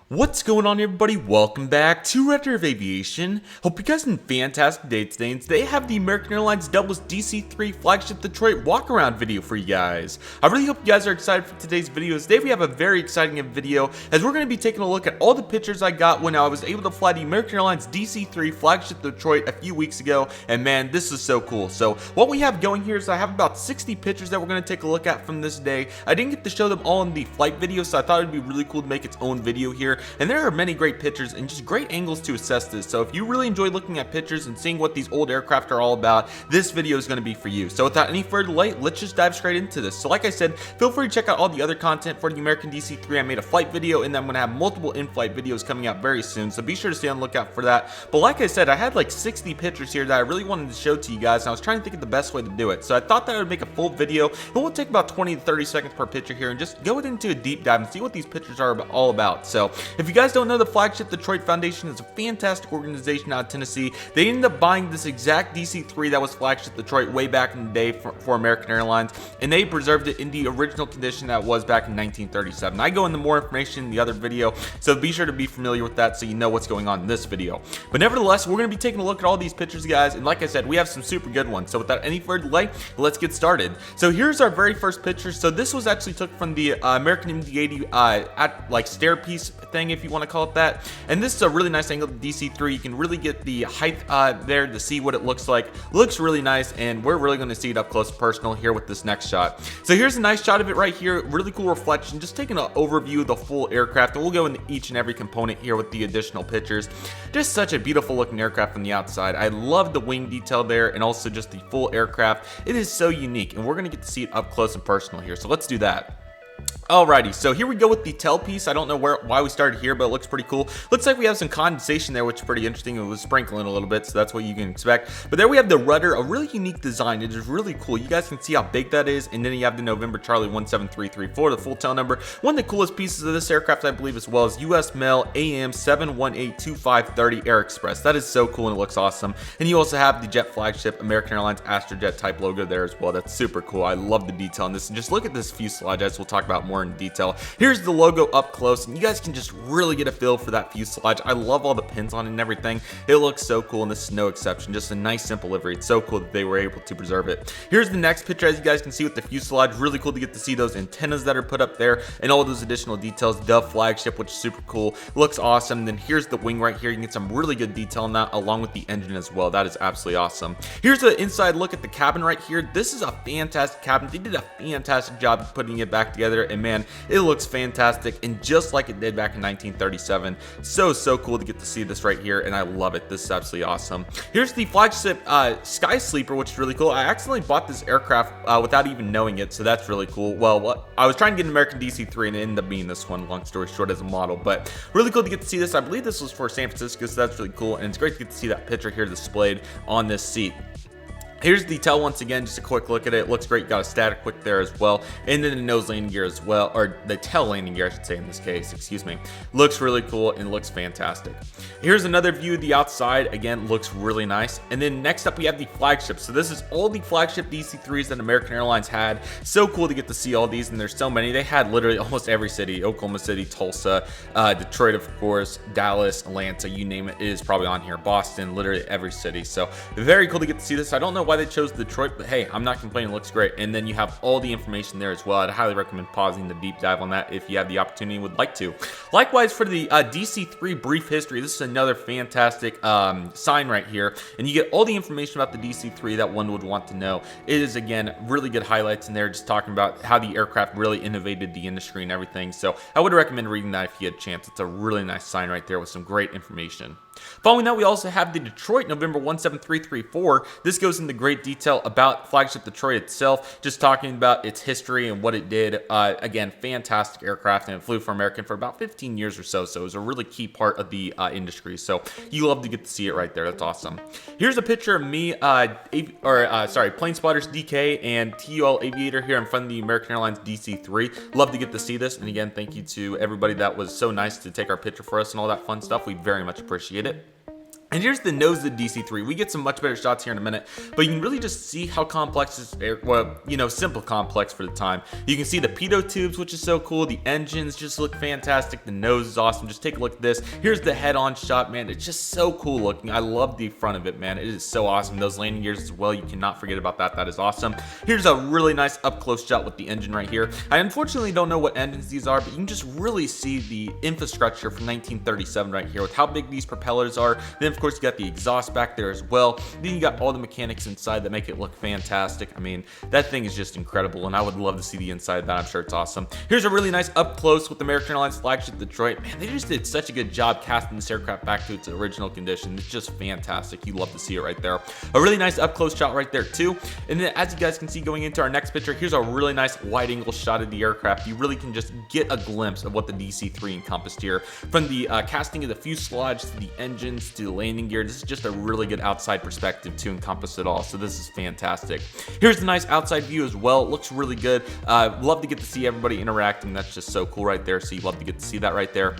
What's going on, everybody? Welcome back to Redriveraviation. Hope you guys had a fantastic day today, and today I have the American Airlines Doubles DC-3 Flagship Detroit Walkaround video for you guys. I really hope you guys are excited for today's video. Today we have a very exciting video, as we're going to be taking a look at all the pictures I got when I was able to fly the American Airlines DC-3 Flagship Detroit a few weeks ago, and man, this is so cool. So what we have going here is I have about 60 pictures that we're going to take a look at from this day. I didn't get to show them all in the flight video, so I thought it would be really cool to make its own video here. And there are many great pictures and just great angles to assess this. So if you really enjoy looking at pictures and seeing what these old aircraft are all about, this video is going to be for you. So without any further delay, let's just dive straight into this. So like I said, feel free to check out all the other content for the American DC-3. I made a flight video, and then I'm going to have multiple in-flight videos coming out very soon. So be sure to stay on the lookout for that. But like I said, I had like 60 pictures here that I really wanted to show to you guys, and I was trying to think of the best way to do it. So I thought that I would make a full video. It will take about 20 to 30 seconds per picture here, and just go into a deep dive and see what these pictures are all about. So if you guys don't know, the Flagship Detroit Foundation is a fantastic organization out of Tennessee. They ended up buying this exact DC-3 that was Flagship Detroit way back in the day for American Airlines, and they preserved it in the original condition that was back in 1937. I go into more information in the other video, so be sure to be familiar with that so you know what's going on in this video. But nevertheless, we're going to be taking a look at all these pictures, guys, and like I said, we have some super good ones. So without any further delay, let's get started. So here's our very first picture. So this was actually took from the American MD-80 at like stair piece thing, if you want to call it that. And this is a really nice angle to DC-3. You can really get the height there to see what it looks like. Looks really nice, and we're really going to see it up close and personal here with this next shot. So here's a nice shot of it right here. Really cool reflection. Just taking an overview of the full aircraft, and we'll go into each and every component here with the additional pictures. Just such a beautiful looking aircraft from the outside. I love the wing detail there, and also just the full aircraft. It is so unique, and we're going to get to see it up close and personal here. So let's do that. Alrighty, so here we go with the tail piece. I don't know why we started here, but it looks pretty cool. Looks like we have some condensation there, which is pretty interesting. It was sprinkling a little bit, so that's what you can expect. But there we have the rudder, a really unique design. It is really cool. You guys can see how big that is, and then you have the November Charlie 17334, the full tail number. One of the coolest pieces of this aircraft, I believe, as well, is US Mail AM 7182530 Air Express. That is so cool, and it looks awesome. And you also have the jet flagship American Airlines Astrojet type logo there as well. That's super cool. I love the detail on this. And just look at this fuselage, as we'll talk about more in detail. Here's the logo up close, and you guys can just really get a feel for that fuselage. I love all the pins on it and everything. It looks so cool, and this is no exception. Just a nice simple livery. It's so cool that they were able to preserve it. Here's the next picture, as you guys can see, with the fuselage. Really cool to get to see those antennas that are put up there and all those additional details. The flagship, which is super cool, looks awesome. And then here's the wing right here. You can get some really good detail on that, along with the engine as well. That is absolutely awesome. Here's the inside look at the cabin right here. This is a fantastic cabin. They did a fantastic job of putting it back together, and man, it looks fantastic, and just like it did back in 1937. So cool to get to see this right here, and I love it. This is absolutely awesome. Here's the flagship Sky Sleeper, which is really cool. I accidentally bought this aircraft without even knowing it, so that's really cool. Well, I was trying to get an American DC-3, and it ended up being this one, long story short, as a model, but really cool to get to see this. I believe this was for San Francisco, so that's really cool, and it's great to get to see that picture here displayed on this seat. Here's the tail once again, just a quick look at it. It looks great. Got a static wick there as well. And then the nose landing gear as well, or the tail landing gear, I should say in this case, excuse me. Looks really cool and looks fantastic. Here's another view of the outside. Again, looks really nice. And then next up we have the flagship. So this is all the flagship DC-3s that American Airlines had. So cool to get to see all these, and there's so many. They had literally almost every city. Oklahoma City, Tulsa, Detroit, of course, Dallas, Atlanta, you name it, is probably on here. Boston, literally every city. So very cool to get to see this. I don't know why they chose Detroit, but hey, I'm not complaining. It looks great. And then you have all the information there as well. I'd highly recommend pausing the deep dive on that if you have the opportunity and would like to. Likewise, for the DC-3 brief history, this is another fantastic sign right here, and you get all the information about the DC-3 that one would want to know. It is, again, really good highlights in there, just talking about how the aircraft really innovated the industry and everything. So I would recommend reading that if you had a chance. It's a really nice sign right there with some great information. Following that, we also have the Detroit November 17334. This goes into great detail about Flagship Detroit itself, just talking about its history and what it did. Again, fantastic aircraft, and it flew for American for about 15 years or so, so it was a really key part of the industry. So you love to get to see it right there. That's awesome. Here's a picture of me, Plane Spotters DK and KTUL Aviator here in front of the American Airlines DC-3. Love to get to see this, and again, thank you to everybody that was so nice to take our picture for us and all that fun stuff. We very much appreciate it. And here's the nose of the DC-3. We get some much better shots here in a minute, but you can really just see how complex this, well, you know, simple complex for the time. You can see the pitot tubes, which is so cool. The engines just look fantastic. The nose is awesome. Just take a look at this. Here's the head-on shot, man. It's just so cool looking. I love the front of it, man. It is so awesome. Those landing gears as well. You cannot forget about that. That is awesome. Here's a really nice up-close shot with the engine right here. I unfortunately don't know what engines these are, but you can just really see the infrastructure from 1937 right here with how big these propellers are. Then of course you got the exhaust back there as well. Then you got all the mechanics inside that make it look fantastic. I mean, that thing is just incredible, and I would love to see the inside of that. I'm sure it's awesome. Here's a really nice up close with American Airlines Flagship Detroit. Man, they just did such a good job casting this aircraft back to its original condition. It's just fantastic. You love to see it right there. A really nice up close shot right there too. And then as you guys can see going into our next picture, here's a really nice wide angle shot of the aircraft. You really can just get a glimpse of what the DC-3 encompassed here. From the casting of the fuselage to the engines to the landing gear, this is just a really good outside perspective to encompass it all. So this is fantastic. Here's the nice outside view as well. It looks really good. Love to get to see everybody interacting. That's just so cool right there. So you love to get to see that right there.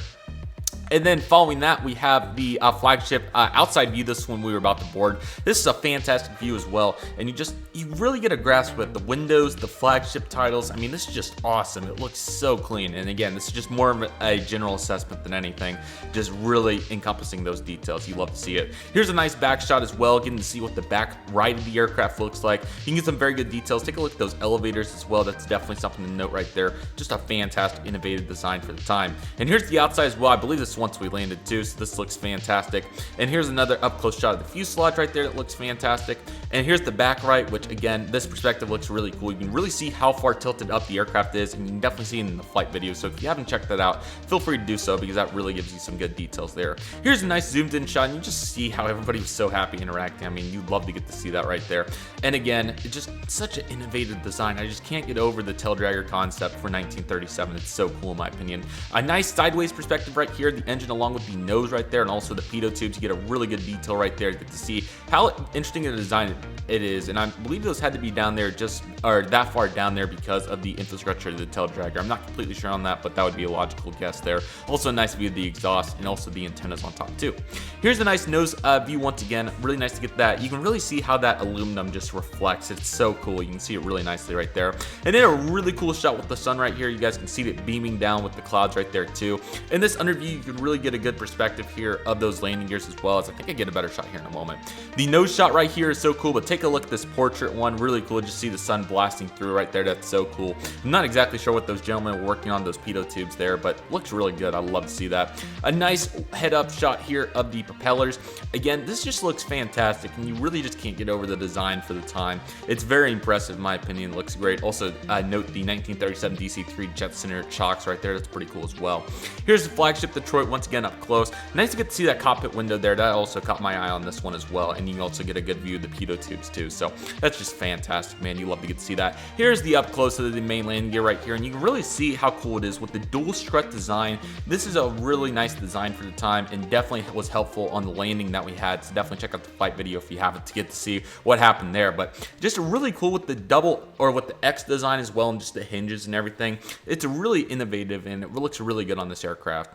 And then following that, we have the flagship outside view. This one we were about to board. This is a fantastic view as well, and you really get a grasp with the windows, the flagship titles. I mean, this is just awesome. It looks so clean. And again, this is just more of a general assessment than anything, just really encompassing those details. You love to see it. Here's a nice back shot as well, getting to see what the back right of the aircraft looks like. You can get some very good details. Take a look at those elevators as well. That's definitely something to note right there. Just a fantastic, innovative design for the time. And here's the outside as well. I believe this once we landed too, so this looks fantastic. And here's another up close shot of the fuselage right there that looks fantastic. And here's the back right, which again, this perspective looks really cool. You can really see how far tilted up the aircraft is, and you can definitely see it in the flight video. So if you haven't checked that out, feel free to do so, because that really gives you some good details there. Here's a nice zoomed in shot, and you just see how everybody was so happy interacting. I mean, you'd love to get to see that right there. And again, it's just such an innovative design. I just can't get over the tail dragger concept for 1937. It's so cool in my opinion. A nice sideways perspective right here, the engine along with the nose right there, and also the pitot tubes. You get a really good detail right there. You get to see how interesting a design it is, and I believe those had to be down there that far down there because of the infrastructure of the tail dragger. I'm not completely sure on that, but that would be a logical guess there. Also a nice view of the exhaust and also the antennas on top too. Here's a nice nose view once again. Really nice to get that. You can really see how that aluminum just reflects. It's so cool. You can see it really nicely right there. And then a really cool shot with the sun right here. You guys can see it beaming down with the clouds right there too. In this under view, you can really get a good perspective here of those landing gears as well, as I think I get a better shot here in a moment. The nose shot right here is so cool, but take a look at this portrait one. Really cool. Just see the sun blasting through right there. That's so cool. I'm not exactly sure what those gentlemen were working on, those pitot tubes there, but looks really good. I love to see that. A nice head up shot here of the propellers. Again, this just looks fantastic, and you really just can't get over the design for the time. It's very impressive in my opinion. It looks great. Also note the 1937 DC-3 jet center chocks right there. That's pretty cool as well. Here's the flagship Detroit once again up close. Nice to get to see that cockpit window there. That also caught my eye on this one as well, and you can also get a good view of the pitot tubes too. So that's just fantastic, man. You love to get to see that. Here's the up close of the main landing gear right here, and you can really see how cool it is with the dual strut design. This is a really nice design for the time, and definitely was helpful on the landing that we had. So definitely check out the flight video if you haven't, to get to see what happened there. But just really cool with the double, or with the X design as well, and just the hinges and everything. It's really innovative, and it looks really good on this aircraft.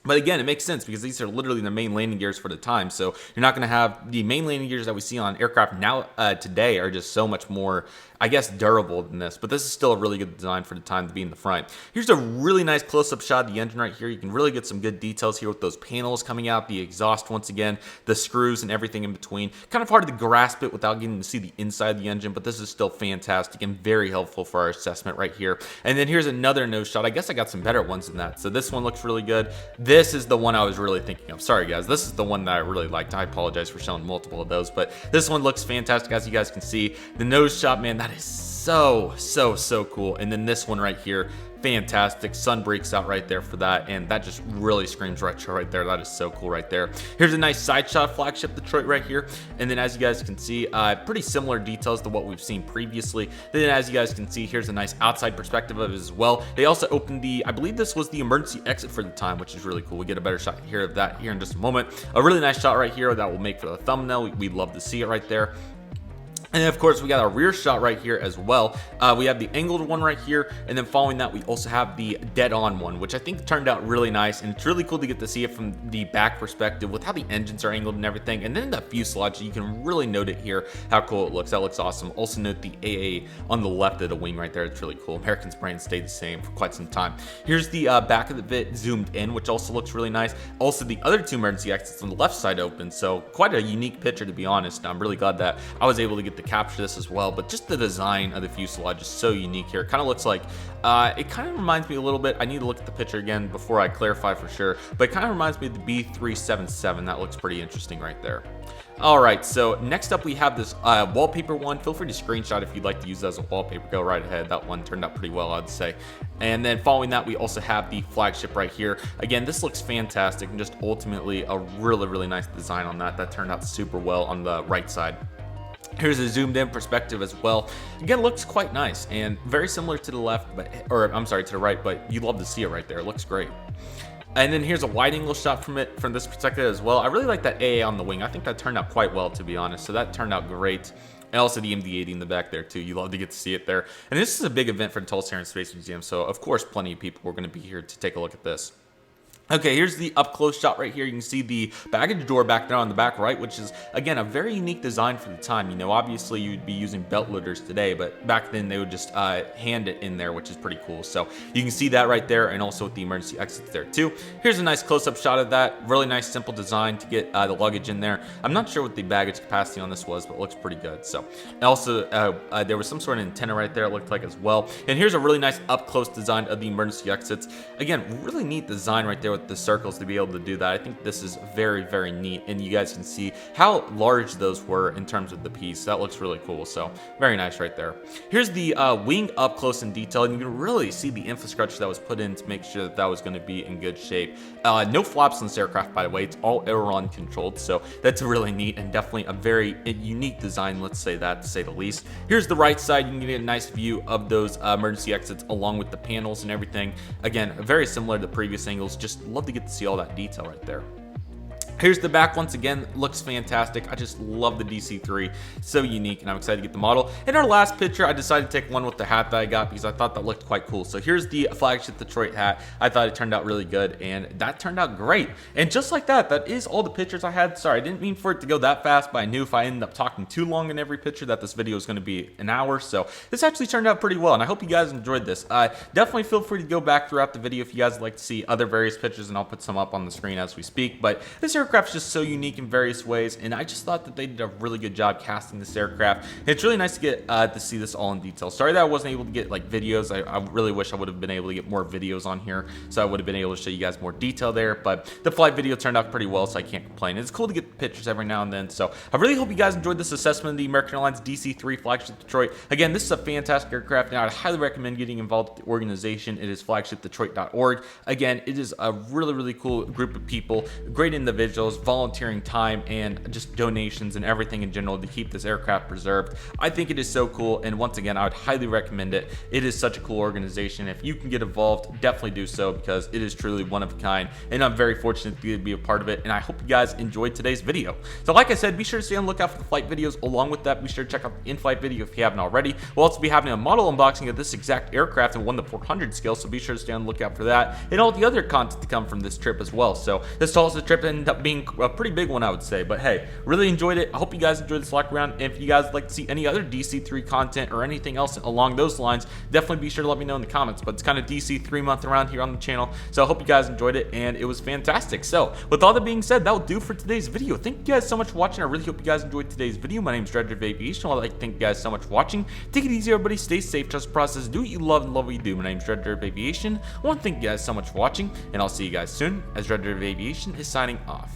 But again, it makes sense because these are literally the main landing gears for the time. So you're not going to have the main landing gears that we see on aircraft now today are just so much more, I guess, durable than this. But this is still a really good design for the time to be in the front. Here's a really nice close-up shot of the engine right here. You can really get some good details here with those panels coming out, the exhaust once again, the screws and everything in between. Kind of hard to grasp it without getting to see the inside of the engine, but this is still fantastic and very helpful for our assessment right here. And then here's another nose shot. I guess I got some better ones than that. So this one looks really good. This is the one I was really thinking of. Sorry guys, this is the one that I really liked. I apologize for showing multiple of those, but this one looks fantastic. As you guys can see, the nose shot, man, that is so cool. And then this one right here, fantastic. Sun breaks out right there for that, and that just really screams retro right there. That is so cool right there. Here's a nice side shot of Flagship Detroit right here, and then as you guys can see, pretty similar details to what we've seen previously. Then as you guys can see, here's a nice outside perspective of it as well. They also opened the, I believe this was the emergency exit for the time, which is really cool. We get a better shot here of that here in just a moment. A really nice shot right here that will make for the thumbnail. We'd love to see it right there. And then of course we got our rear shot right here as well. We have the angled one right here, and then following that we also have the dead on one, which I think turned out really nice, and it's really cool to get to see it from the back perspective with how the engines are angled and everything. And then the fuselage, you can really note it here, how cool it looks. That looks awesome. Also note the AA on the left of the wing right there. It's really cool. American's brand stayed the same for quite some time. Here's the back of the bit zoomed in, which also looks really nice. Also the other two emergency exits on the left side open, so quite a unique picture, to be honest. I'm really glad that I was able to get the capture this as well. But just the design of the fuselage is so unique here. It kind of looks like it kind of reminds me a little bit, I need to look at the picture again before I clarify for sure, but it kind of reminds me of the B377. That looks pretty interesting right there. Alright, so next up we have this wallpaper one. Feel free to screenshot if you'd like to use that as a wallpaper. Go right ahead. That one turned out pretty well, I'd say. And then following that, we also have the flagship right here. Again, this looks fantastic, and just ultimately a really nice design on that. That turned out super well on the right side. Here's a zoomed in perspective as well. Again, looks quite nice and very similar to the left, or I'm sorry, to the right, but you'd love to see it right there. It looks great. And then here's a wide angle shot from this perspective as well. I really like that AA on the wing. I think that turned out quite well, to be honest. So that turned out great. And also the MD-80 in the back there too. You love to get to see it there. And this is a big event for the Tulsa Air and Space Museum. So of course, plenty of people are going to be here to take a look at this. Okay, here's the up close shot right here. You can see the baggage door back there on the back right, which is, again, a very unique design for the time. You know, obviously you'd be using belt loaders today, but back then they would just hand it in there, which is pretty cool. So you can see that right there, and also with the emergency exits there too. Here's a nice close-up shot of that. Really nice, simple design to get the luggage in there. I'm not sure what the baggage capacity on this was, but it looks pretty good. So, and also there was some sort of antenna right there, it looked like as well. And here's a really nice up-close design of the emergency exits. Again, really neat design right there with the circles to be able to do that. I think this is very neat, and you guys can see how large those were in terms of the piece. That looks really cool, so very nice right there. Here's the wing up close in detail, and you can really see the infrastructure that was put in to make sure that that was going to be in good shape. No flaps on this aircraft, by the way. It's all aileron controlled, so that's really neat and definitely a very unique design, let's say that, to say the least. Here's the right side. You can get a nice view of those emergency exits along with the panels and everything. Again, very similar to the previous angles. Just love to get to see all that detail right there. Here's the back once again, looks fantastic. I just love the DC-3, so unique, and I'm excited to get the model. In our last picture, I decided to take one with the hat that I got because I thought that looked quite cool. So here's the Flagship Detroit hat. I thought it turned out really good, and that turned out great. And just like that, that is all the pictures I had. Sorry, I didn't mean for it to go that fast, but I knew if I ended up talking too long in every picture that this video is going to be an hour. So this actually turned out pretty well, and I hope you guys enjoyed this. Definitely feel free to go back throughout the video if you guys would like to see other various pictures, and I'll put some up on the screen as we speak. But this aircraft's just so unique in various ways, and I just thought that they did a really good job casting this aircraft. It's really nice to get to see this all in detail. Sorry that I wasn't able to get like videos. I really wish I would have been able to get more videos on here, so I would have been able to show you guys more detail there. But the flight video turned out pretty well, so I can't complain. It's cool to get pictures every now and then. So I really hope you guys enjoyed this assessment of the American Airlines DC-3 Flagship Detroit. Again, this is a fantastic aircraft, and I'd highly recommend getting involved with the organization. It is flagshipdetroit.org. Again, it is a really cool group of people, great individuals, volunteering time and just donations and everything in general to keep this aircraft preserved. I think it is so cool, and once again, I would highly recommend it. It is such a cool organization. If you can get involved, definitely do so, because it is truly one of a kind, and I'm very fortunate to be a part of it, and I hope you guys enjoyed today's video. So like I said, be sure to stay on the lookout for the flight videos. Along with that, be sure to check out the in-flight video if you haven't already. We'll also be having a model unboxing of this exact aircraft in 1:400 scale, so be sure to stay on the lookout for that, and all the other content to come from this trip as well. So this Tulsa trip ended up being a pretty big one, I would say, but hey, really enjoyed it. I hope you guys enjoyed this walkaround, and if you guys would like to see any other DC-3 content or anything else along those lines, definitely be sure to let me know in the comments. But it's kind of DC-3 month around here on the channel, so I hope you guys enjoyed it, and it was fantastic. So with all that being said, that will do for today's video. Thank you guys so much for watching. I really hope you guys enjoyed today's video. My name is Redriveraviation. I'd like to thank you guys so much for watching. Take it easy, everybody. Stay safe, trust the process, do what you love, and love what you do. My name is Redriveraviation. I want to thank you guys so much for watching, and I'll see you guys soon as Redriveraviation is signing off.